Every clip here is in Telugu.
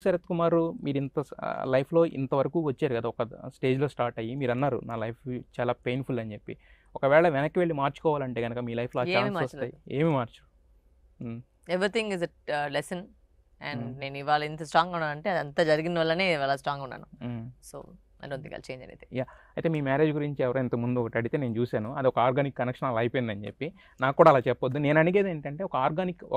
శరత్ కుమార్ మీరు ఇంత లైఫ్‌లో ఇంతవరకు వచ్చారు కదా! ఒక స్టేజ్‌లో స్టార్ట్ అయ్యి మీరన్నారు నా లైఫ్ చాలా పెయిన్‌ఫుల్ అని చెప్పి. ఒకవేళ వెనక్కి వెళ్లి మార్చుకోవాలంటే గనక మీ లైఫ్‌లో ఆ ఏమి ఛాన్స్ మార్చలేదు. వస్తాయి. ఏమి మార్చరు? హ్మ్. Everything is a lesson. And హ్మ్. నేను ఇవాళ ఇంత స్ట్రాంగ్‌గా ఉన్నానంటే అదంతా జరిగిన వల్లనే ఇవాళ స్ట్రాంగ్‌గా ఉన్నాను. హ్మ్. So, I don't think I'll change anything. Yeah! అయితే మీ మ్యారేజ్ గురించి ఎవరో ఇంతకుముందు ఒకటి అడిగితే నేను చూసాను. అది ఒక ఆర్గానిక్ కనెక్షన్ అలా అయిపోయిందని చెప్పి. నాకు కూడా అలా చెప్పొద్దు. నేను అడిగేది ఏంటంటే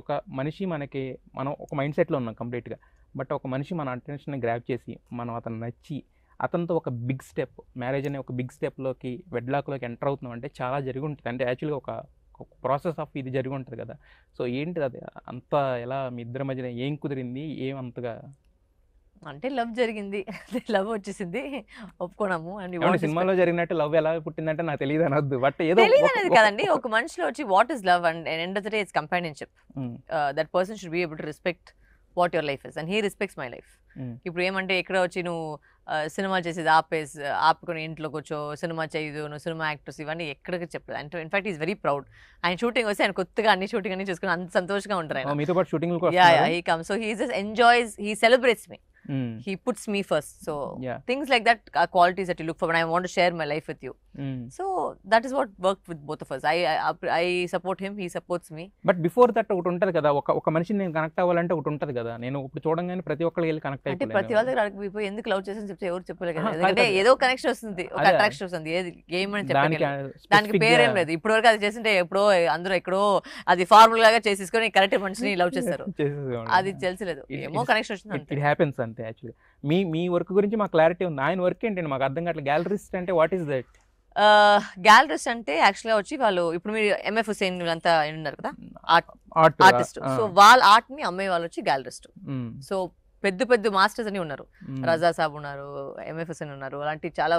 ఒక మనిషి మనం ఒక మైండ్ సెట్‌లో ఉన్నాం కంప్లీట్‌గా. బట్ ఒక మనిషి మన అటెన్షన్‌ని గ్రాబ్ చేసి, మనం అతను నచ్చి, అతనితో ఒక బిగ్ స్టెప్ మ్యారేజ్ అనే ఒక బిగ్ స్టెప్‌లోకి వెడ్‌లాక్‌లోకి ఎంటర్ అవుతున్నాం అంటే చాలా జరిగి ఉంటది. అంటే యాక్చువల్‌గా ఒక ప్రాసెస్ ఆఫ్ ఇది జరిగి ఉంటది కదా! సో ఏంటిది అది? అంతా ఎలా మీ ఇద్దరి మధ్యన ఏం కుదిరింది? ఏం అంతగా అంటే లవ్ జరిగింది. లవ్ వచ్చేసింది. ఒప్పుకున్నాము. అండ్ ఏమండి సినిమాలో జరిగినట్టు లవ్ ఎలా పుట్టిందంటే నాకు తెలీదు అనొద్దు. బట్ ఏదో తెలీదనేది కాదండి. ఒక మనిషిలో వచ్చి what is love and end of the day it's companionship. Hmm. That person should be able to respect what your life is and he respects my life. Hmm. ఇప్పుడు ఏమంటే ఎక్కడ వచ్చి నువ్వు సినిమాలు చేసేది ఆపుకొని ఇంట్లో కూర్చో, సినిమా చేయదు, నువ్వు సినిమా యాక్టర్స్ ఇవన్నీ ఎక్కడికి చెప్పలేదు. అంటే ఇన్‌ఫాక్ట్ ఈస్ వెరీ ప్రౌడ్. ఆయన షూటింగ్ వస్తే ఆయన కొత్తగా అన్ని షూటింగ్ అన్ని చూసుకొని అంత సంతోషంగా ఉంటారు ఆయన. మీతో పాటు షూటింగ్‌లకు యా వస్తున్నారా? He comes. So he just enjoys, he celebrates me. Hmm. He puts me first. So Yeah. things like that are qualities that you look for when I want to share my life with you. హ్మ్. So that is what worked with both of us. I support him, he supports me. But before that ఒకటి ఉంటది కదా! ఒక మనిషిని నేను కనెక్ట్ అవ్వాలంటే ఒకటి ఉంటది కదా! నేను ఇప్పుడు చూడంగానే ప్రతి ఒక్కళ్ళకి వెళ్లి కనెక్ట్ అంటే ప్రతి అయిపోలేను. వాళ్ళ దగ్గర అడిగిపోయి ఎందుకు లవ్ చేసని చెప్తే ఎవరు చెప్పలేదు కదా. ఆహా, ఎందుకంటే కాదు. ఏదో కనెక్షన్ వస్తుంది, ఒక అదే. అట్రాక్షన్ వస్తుంది. ఏది ఏమని దానికి చెప్పగలను. దానికి స్పెసిఫిక్‌గా పేరేం లేదు. ఇప్పటి వరకు అది చేస్తుంటే ఎప్పుడో అందరూ ఎక్కడో అది ఫార్ములా లాగా చేసేసుకొని కరెక్ట్ మనిషిని లవ్ చేస్తారు. చేసేసేవాళ్ళు. అది తెలిసలేదు. ఏమో కనెక్షన్ వచ్చింది అంతే. ఇట్ హ్యాపెన్స్ అంతే యాక్చువల్లీ. మీ వర్క్ గురించి మాకు క్లారిటీ ఉంది. ఆయన వర్క్ ఏంటండి మాకు అర్థం కావట్లేదు. గ్యాలరిస్ట్ అంటే వాట్ ఈస్ దట్? గ్యాలరీస్ అంటే యాక్చువల్గా వచ్చి వాళ్ళు ఇప్పుడు మీరు ఎంఎఫ్ హుసేన్ వీళ్ళంతా ఉన్నారు కదా, ఆర్టిస్ట్. సో వాళ్ళ ఆర్ట్ ని అమ్మే వాళ్ళు వచ్చి గ్యాలరిస్ట్. సో పెద్ద పెద్ద మాస్టర్స్ అని ఉన్నారు. రజా సాబ్ ఉన్నారు, ఎంఎఫ్ హుసేన్ ఉన్నారు, అలాంటి చాలా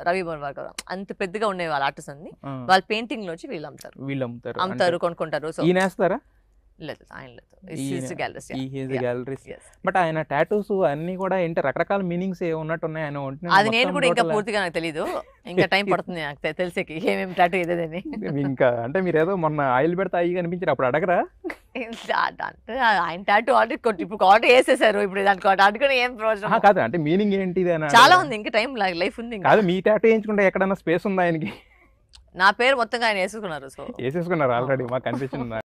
రవి వర్మ అంత పెద్దగా ఉన్నాయి వాళ్ళ ఆర్టిస్ట్ అన్ని. వాళ్ళ పెయింటింగ్ లో వచ్చి వీళ్ళు అమ్ముతారు కొనుక్కుంటారు. సో ఈయన వేస్తారా? లేదు, ఆయన లేదు, గ్యాలరీస్ట్. బట్ ఆయన టాటూస్ అన్ని కూడా ఏంటి రకరకాల మీనింగ్స్ ఉన్నట్టున్నాయి ఆయన ఒంటి అది నేను కూడా ఇంకా పూర్తిగా నాకు తెలీదు. ఇంకా టైం పడుతుంది నాకు తెలిసేకి ఏమేమి టాటూ ఏదేదని. ఇంకా అంటే మీరు ఏదో మొన్న ఆయిల్ పెడితే అయ్యి కనిపించారు అప్పుడు అడగరా? అంటే ఆయన టాటూ ఆల్రెడీ ఇప్పుడు ఆర్డర్ వేసేసారు. ఇప్పుడు దానికి అడుగుని ఏం ప్రయోజనం కాదు, అంటే మీనింగ్ ఏంటిది అని చాలా ఉంది. ఇంకా టైం లైఫ్ ఉంది. కాదు, మీ టాటూ వేయించుకుంటే ఎక్కడైనా స్పేస్ ఉందా ఆయనకి? నా పేరు మొత్తంగా ఆయన వేసుకున్నారు. సో వేసేసుకున్నారు ఆల్రెడీ, మాకు కనిపించింది.